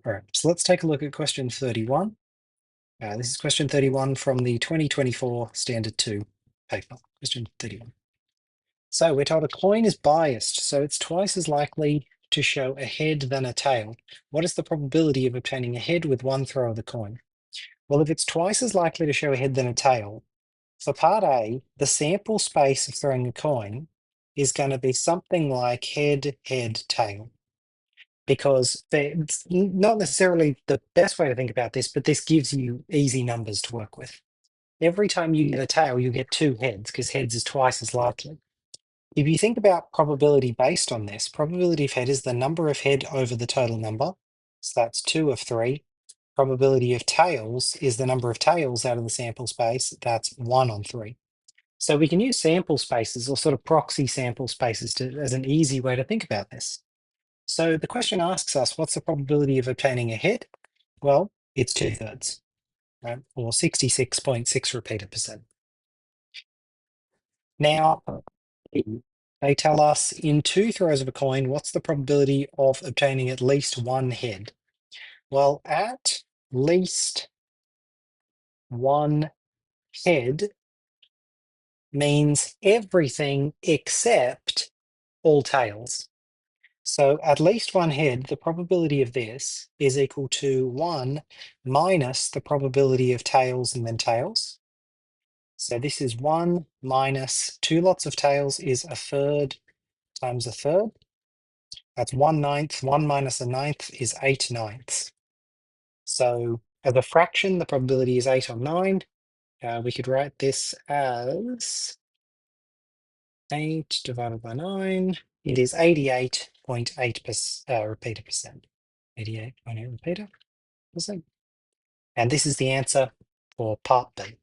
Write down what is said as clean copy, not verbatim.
All right, so let's take a look at question 31. This is question 31 from the 2024 Standard 2 paper, question 31. So we're told a coin is biased, so it's twice as likely to show a head than a tail. What is the probability of obtaining a head with one throw of the coin? Well, if it's twice as likely to show a head than a tail, for part A, the sample space of throwing a coin is going to be something like head, head, tail. Because it's not necessarily the best way to think about this, but this gives you easy numbers to work with. Every time you get a tail, you get two heads, because heads is twice as likely. If you think about probability based on this, probability of head is the number of head over the total number. So that's 2 of 3. Probability of tails is the number of tails out of the sample space. That's 1 on 3. So we can use sample spaces or sort of proxy sample spaces as an easy way to think about this. So the question asks us, what's the probability of obtaining a head? Well, it's 2/3, right? Or 66.6 repeated percent. Now, they tell us in 2 throws of a coin, what's the probability of obtaining at least one head? Well, at least one head means everything except all tails. So at least one head, the probability of this is equal to 1 minus the probability of tails and then tails. So this is 1 minus 2 lots of tails is a third times a third. That's 1/9. 1 minus a ninth is 8/9. So as a fraction, the probability is 8 on 9. We could write this as 8 divided by 9. It is 88.8% repeater percent. 88.8 repeater percent. And this is the answer for part B.